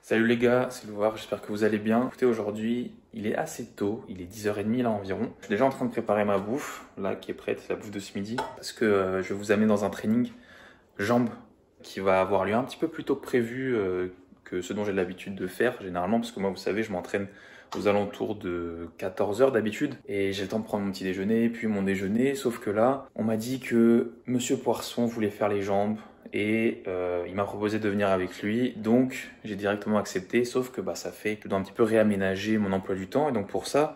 Salut les gars, c'est Louvard, j'espère que vous allez bien. Écoutez, aujourd'hui, il est assez tôt, il est 10h30 là environ. Je suis déjà en train de préparer ma bouffe, là qui est prête, la bouffe de ce midi. Parce que je vais vous amener dans un training jambes qui va avoir lieu un petit peu plus tôt que prévu que ce dont j'ai l'habitude de faire généralement. Parce que moi, vous savez, je m'entraîne aux alentours de 14h d'habitude. Et j'ai le temps de prendre mon petit déjeuner, puis mon déjeuner. Sauf que là, on m'a dit que Monsieur Poisson voulait faire les jambes. Et il m'a proposé de venir avec lui, donc j'ai directement accepté, sauf que ça fait que je dois un petit peu réaménager mon emploi du temps, et donc pour ça,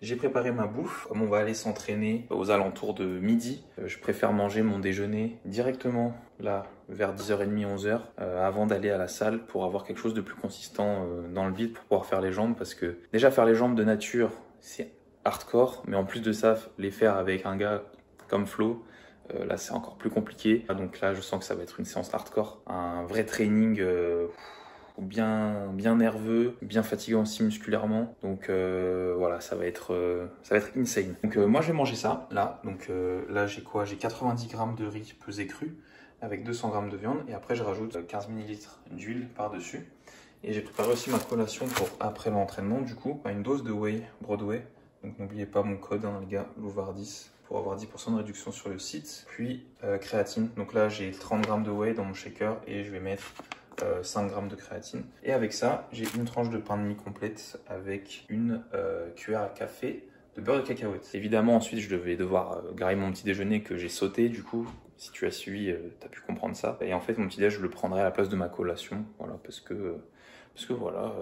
j'ai préparé ma bouffe. Comme on va aller s'entraîner aux alentours de midi, je préfère manger mon déjeuner directement là, vers 10h30, 11h, avant d'aller à la salle pour avoir quelque chose de plus consistant dans le vide pour pouvoir faire les jambes, parce que déjà faire les jambes de nature, c'est hardcore, mais en plus de ça, les faire avec un gars comme Flo, là c'est encore plus compliqué, donc là je sens que ça va être une séance hardcore, un vrai training bien nerveux, bien fatigant aussi musculairement, donc voilà, ça va être insane. Donc moi je vais manger ça là, donc là j'ai quoi, j'ai 90 grammes de riz pesé cru avec 200 grammes de viande, et après je rajoute 15 ml d'huile par dessus, et j'ai préparé aussi ma collation pour après l'entraînement, du coup une dose de whey Broadway, donc n'oubliez pas mon code les gars, Louvard10, pour avoir 10% de réduction sur le site. Puis créatine, donc là j'ai 30 grammes de whey dans mon shaker et je vais mettre 5 grammes de créatine. Et avec ça, j'ai une tranche de pain de mie complète avec une cuillère à café de beurre de cacahuète. Évidemment, ensuite je vais devoir grailler mon petit déjeuner que j'ai sauté, du coup si tu as suivi, tu as pu comprendre ça. Et en fait mon petit déjeuner je le prendrai à la place de ma collation, voilà, parce que voilà,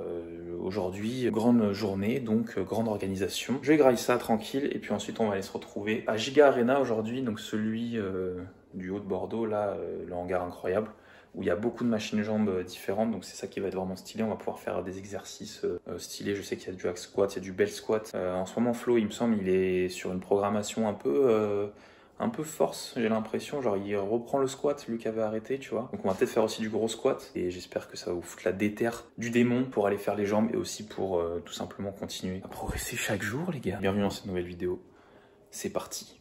aujourd'hui, grande journée, donc grande organisation. Je vais grailler ça tranquille, et puis ensuite on va aller se retrouver à Giga Arena aujourd'hui, donc celui du haut de Bordeaux, là, le hangar incroyable, où il y a beaucoup de machines jambes différentes, donc c'est ça qui va être vraiment stylé. On va pouvoir faire des exercices stylés. Je sais qu'il y a du hack squat, il y a du bell squat. En ce moment, Flo, il me semble, il est sur une programmation un peu force, j'ai l'impression, genre il reprend le squat, lui qui avait arrêté, tu vois. Donc on va peut-être faire aussi du gros squat, et j'espère que ça va vous foutre la déterre du démon pour aller faire les jambes, et aussi pour tout simplement continuer à progresser chaque jour, les gars. Bienvenue dans cette nouvelle vidéo, c'est parti.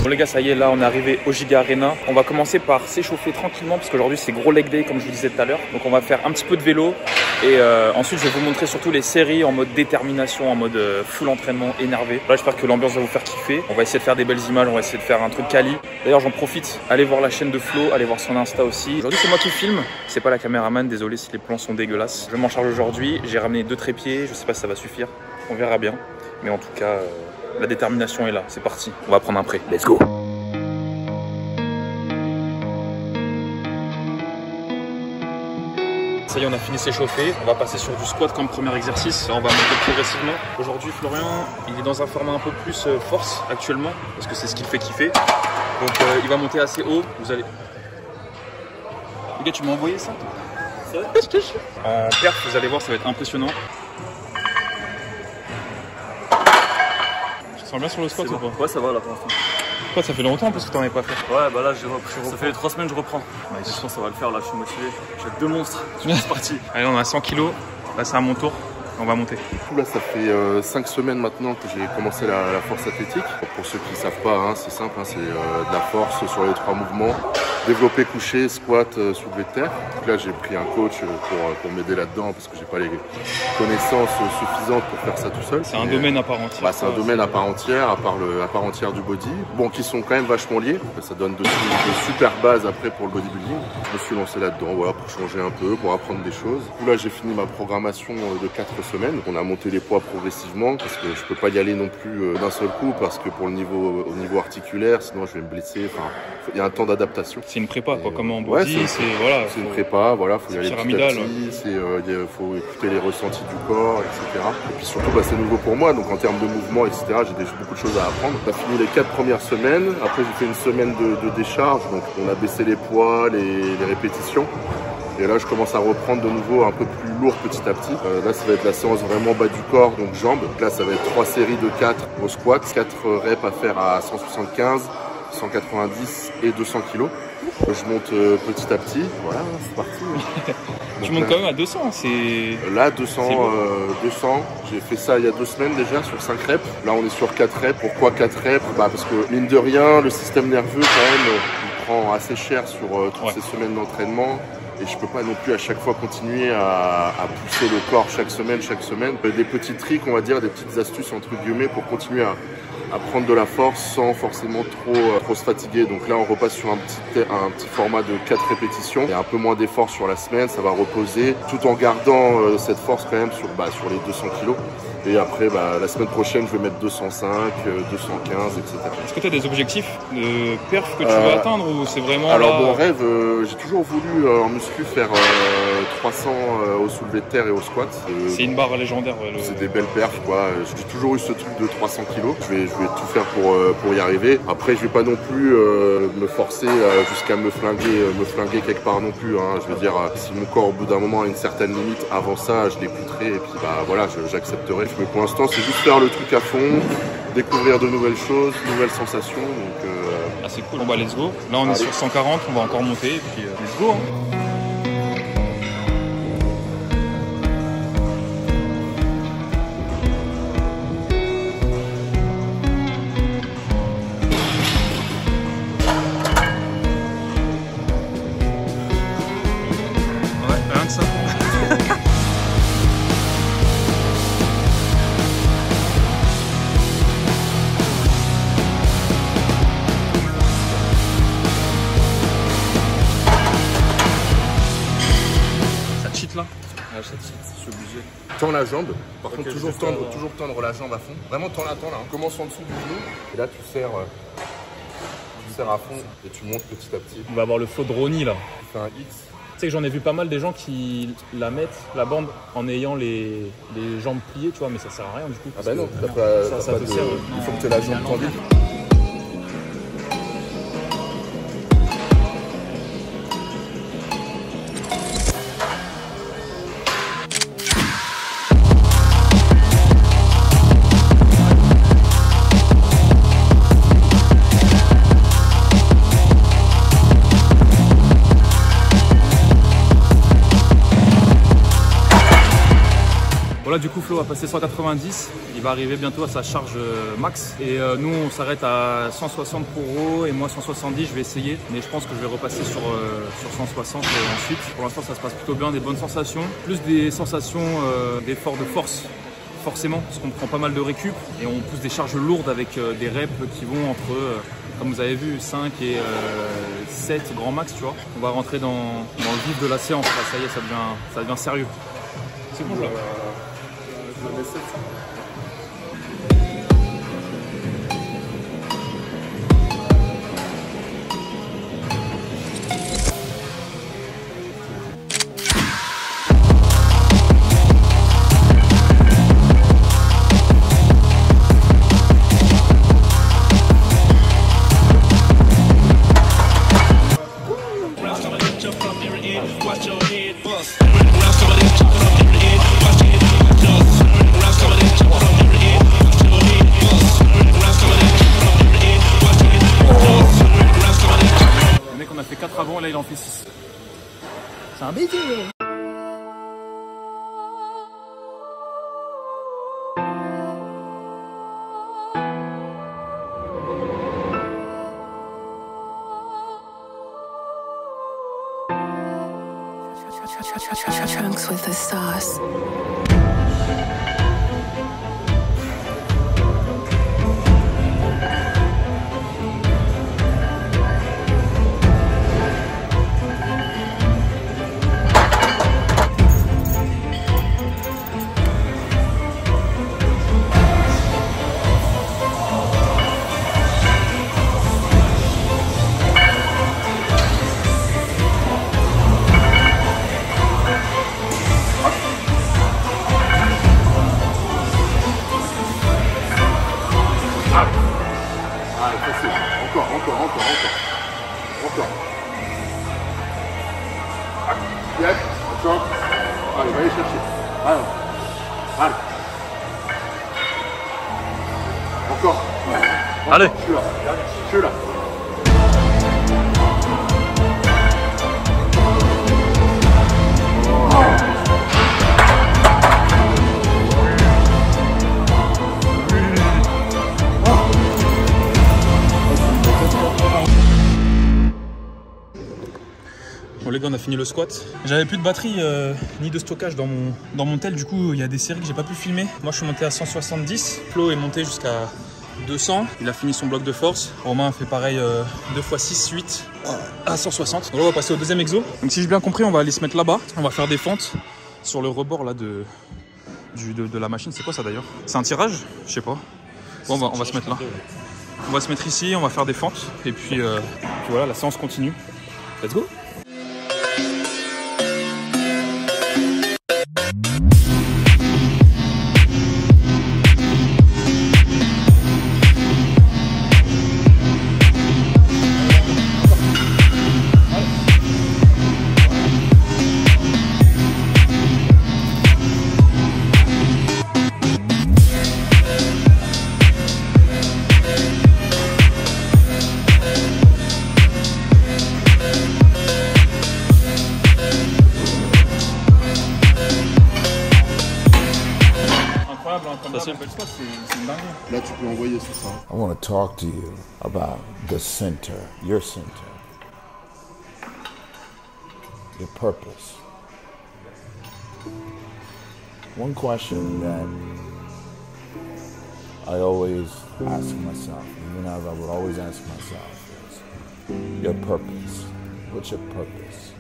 Bon les gars, ça y est, là on est arrivé au Giga Arena. On va commencer par s'échauffer tranquillement parce qu'aujourd'hui c'est gros leg day comme je vous disais tout à l'heure. Donc on va faire un petit peu de vélo, et ensuite je vais vous montrer surtout les séries en mode détermination, en mode full entraînement énervé. Là j'espère que l'ambiance va vous faire kiffer. On va essayer de faire des belles images, on va essayer de faire un truc quali. D'ailleurs j'en profite, allez voir la chaîne de Flo, allez voir son Insta aussi. Aujourd'hui c'est moi qui filme, c'est pas la caméraman, désolé si les plans sont dégueulasses. Je m'en charge aujourd'hui, j'ai ramené 2 trépieds, je sais pas si ça va suffire, on verra bien. Mais en tout cas, la détermination est là, c'est parti. On va prendre un prêt, let's go. Ça y est, on a fini s'échauffer. On va passer sur du squat comme premier exercice. On va monter progressivement. Aujourd'hui, Florian, il est dans un format un peu plus force actuellement, parce que c'est ce qu'il fait kiffer. Donc il va monter assez haut. Vous allez... Les gars, tu m'as envoyé ça? C'est vrai? En perf, vous allez voir, ça va être impressionnant. Tu te sens bien sur le squat ou pas? Ouais, ça va là pour l'instant. Quoi, ça fait longtemps parce que t'en avais pas fait? Ouais, bah là, ça fait 3 semaines que je reprends. Ouais, je pense que ça va le faire là, je suis motivé. J'ai 2 monstres, c'est parti. Allez, on a 100 kilos. Là, c'est à mon tour. On va monter. Là, ça fait 5 semaines maintenant que j'ai commencé la force athlétique. Pour ceux qui ne savent pas, hein, c'est simple, hein, c'est de la force sur les 3 mouvements. Développé, couché, squat, soulevé de terre. Donc là, j'ai pris un coach pour m'aider là-dedans parce que j'ai pas les connaissances suffisantes pour faire ça tout seul. C'est un domaine à part entière. C'est un domaine à part entière, à part entière du body. Bon, qui sont quand même vachement liés. Ça donne de super bases après pour le bodybuilding. Je me suis lancé là-dedans, voilà, pour changer un peu, pour apprendre des choses. Là, j'ai fini ma programmation de 4 semaines. On a monté les poids progressivement parce que je peux pas y aller non plus d'un seul coup parce que pour au niveau articulaire, sinon je vais me blesser. Enfin, il y a un temps d'adaptation. C'est une prépa, quoi, comme en body. Ouais, c'est une prépa, voilà, faut y aller petit à petit, faut écouter les ressentis du corps, etc. Et puis surtout, c'est nouveau pour moi, donc en termes de mouvement, etc., j'ai beaucoup de choses à apprendre. On a fini les 4 premières semaines, après j'ai fait une semaine de décharge, donc on a baissé les poids, les répétitions. Et là, je commence à reprendre de nouveau un peu plus lourd petit à petit. Là, ça va être la séance vraiment bas du corps, donc jambes. Donc là, ça va être 3 séries de 4 au squat, 4 reps à faire à 175, 190 et 200 kg. Je monte petit à petit. Voilà, c'est parti. Tu montes quand même à 200, c'est... Là, 200, 200. J'ai fait ça il y a 2 semaines déjà sur 5 reps. Là, on est sur 4 reps. Pourquoi 4 reps? Parce que, mine de rien, le système nerveux, quand même, il prend assez cher sur toutes ces semaines d'entraînement. Et je peux pas non plus à chaque fois continuer à pousser le corps chaque semaine. Des petits tricks, on va dire, des petites astuces, entre guillemets, pour continuer à prendre de la force sans forcément trop se fatiguer. Donc là, on repasse sur un petit format de 4 répétitions. Il y a un peu moins d'effort sur la semaine, ça va reposer, tout en gardant cette force quand même sur les 200 kg. Et après, la semaine prochaine, je vais mettre 205, 215, etc. Est-ce que tu as des objectifs de perf que tu veux atteindre ou c'est vraiment... Alors, mon rêve, j'ai toujours voulu en muscu faire 300 au soulevé de terre et au squat. C'est une barre légendaire. C'est des belles perfs, quoi. J'ai toujours eu ce truc de 300 kg. Je vais tout faire pour y arriver. Après, je vais pas non plus me forcer jusqu'à me flinguer quelque part non plus. Hein. Je veux dire, si mon corps, au bout d'un moment, a une certaine limite, avant ça, je l'écouterai et puis voilà, j'accepterai. Mais pour l'instant, c'est juste faire le truc à fond, découvrir de nouvelles choses, de nouvelles sensations. Donc, c'est cool. Bon, let's go. Là, on est sur 140, on va encore monter et puis let's go. Hein. Là. Je suis obligé. Tends la jambe. Par contre, toujours tendre la jambe à fond. Vraiment, tends-la. On commence en dessous du genou. Et là, tu serres à fond et tu montes petit à petit. On va avoir le flow de Ronnie là. Tu fais un X. Tu sais que j'en ai vu pas mal des gens qui la mettent, la bande, en ayant les jambes pliées, tu vois, mais ça sert à rien du coup. Ah bah non, t'as pas de... sert. Il faut que tu aies la jambe tendue. Voilà, du coup Flo va passer 190, il va arriver bientôt à sa charge max et nous on s'arrête à 160 pour Ro et moi 170, je vais essayer, mais je pense que je vais repasser sur 160 ensuite. Pour l'instant ça se passe plutôt bien, des bonnes sensations, plus des sensations d'effort de force forcément parce qu'on prend pas mal de récup et on pousse des charges lourdes avec des reps qui vont entre comme vous avez vu 5 et 7 grand max, tu vois. On va rentrer dans le vif de la séance, là, ça y est, ça devient sérieux. C'est bon là. Je mets 700. Avant, là il en fait 6. C'est un baiser. Trunks with the sauce. Allez. Allez. Encore. Ouais. Allez. Je suis là. Je suis là. Bon les gars, on a fini le squat. J'avais plus de batterie ni de stockage dans mon tel, du coup il y a des séries que j'ai pas pu filmer. Moi je suis monté à 170, Flo est monté jusqu'à 200, il a fini son bloc de force. Romain a fait pareil 2 x 6, 8 à 160. Donc là on va passer au deuxième exo. Donc si j'ai bien compris, on va aller se mettre là-bas, on va faire des fentes sur le rebord là de la machine. C'est quoi ça d'ailleurs? C'est un tirage? Je sais pas. Bon on va se mettre là. On va se mettre ici, on va faire des fentes et puis voilà, la séance continue. Let's go! Là, tu peux envoyer sur ça. I want to talk to you about the center, your center, your purpose. One question that I always ask myself, even as I would always ask myself, is your purpose. What's your purpose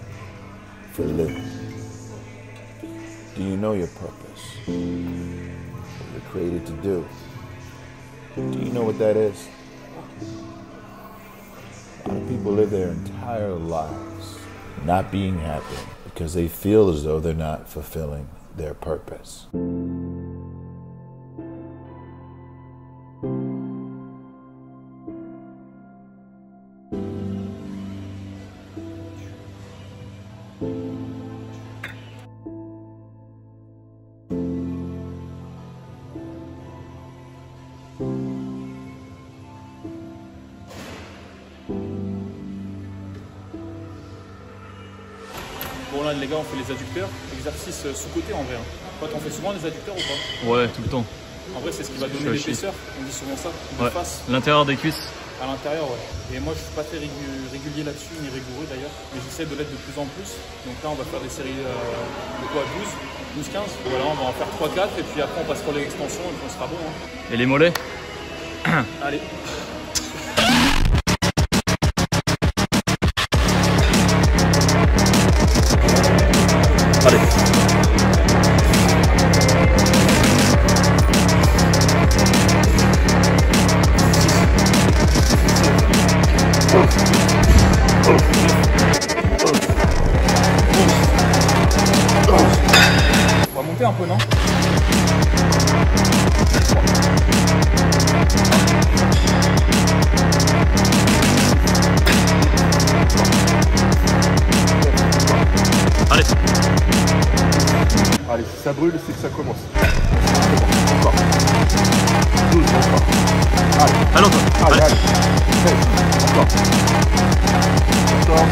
for living? Do you know your purpose? What you're created to do? Do you know what that is? A lot of people live their entire lives not being happy because they feel as though they're not fulfilling their purpose. Bon là les gars, on fait les adducteurs, exercice sous-côté en vrai. Toi t'en fais souvent les adducteurs ou pas? Ouais, tout le temps. En vrai c'est ce qui va donner l'épaisseur, on dit souvent ça, de face. L'intérieur des cuisses. À l'intérieur, ouais. Et moi je suis pas très régulier là-dessus, ni rigoureux d'ailleurs, mais j'essaie de l'être de plus en plus. Donc là on va faire des séries de quoi, 12, 15. Voilà, on va en faire 3-4 et puis après on passe pour les extensions et puis on sera bon. Hein. Et les mollets? Allez. Allez. On va monter un peu, non? Allez. Allez, si ça brûle, c'est que ça commence. Encore. 12, encore. Allez. Allez, encore. Allez, allez. 16, encore. Encore.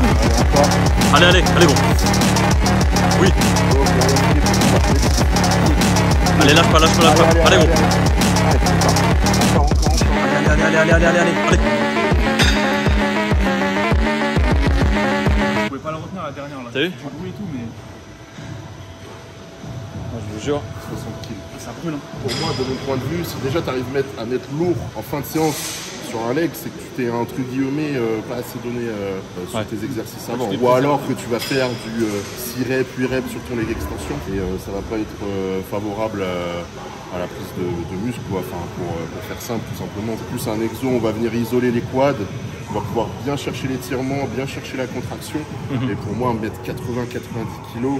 Allez, encore. Allez, allez, allez, bon. Oui. Allez, lâche pas, lâche pas, lâche pas. Allez, bon. Allez, encore. Allez, allez, allez, allez, allez, allez. Je pouvais pas la retenir la dernière là. T'as vu? J'ai brûlé et tout, mais. Moi, je vous jure. 60 kilos. Ça brûle, hein. Pour moi, de mon point de vue, si déjà tu arrives à mettre lourd en fin de séance sur un leg, c'est que tu t'es entre guillemets pas assez donné sur tes exercices avant. Ou alors que tu vas faire du 6 reps, 8 reps sur ton leg extension et ça va pas être favorable à la prise de muscle, quoi. Enfin, pour faire simple, tout simplement. C'est plus un exo, on va venir isoler les quads, on va pouvoir bien chercher l'étirement, bien chercher la contraction. Et pour moi, mettre 80-90 kilos,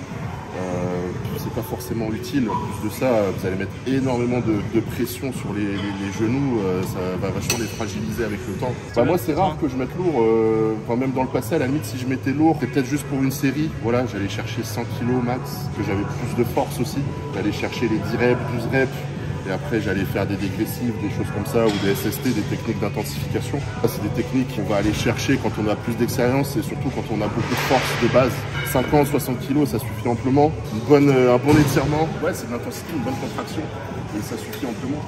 c'est pas forcément utile. En plus de ça, vous allez mettre énormément de pression sur les genoux, ça va vachement les fragiliser avec le temps. Bah, moi c'est rare que je mette lourd, enfin, même dans le passé à la limite si je mettais lourd, c'est peut-être juste pour une série, voilà, j'allais chercher 100 kg max, que j'avais plus de force aussi, j'allais chercher les 10 reps, 12 reps, et après j'allais faire des dégressifs, des choses comme ça, ou des SST, des techniques d'intensification. Ça c'est des techniques qu'on va aller chercher quand on a plus d'expérience et surtout quand on a beaucoup de force de base. 50, 60 kg, ça suffit amplement. Un bon étirement, ouais c'est de l'intensité, une bonne contraction, et ça suffit amplement.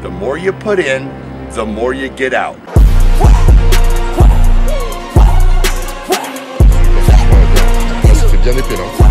The more you put in, the more you get out. C'était bien épais là.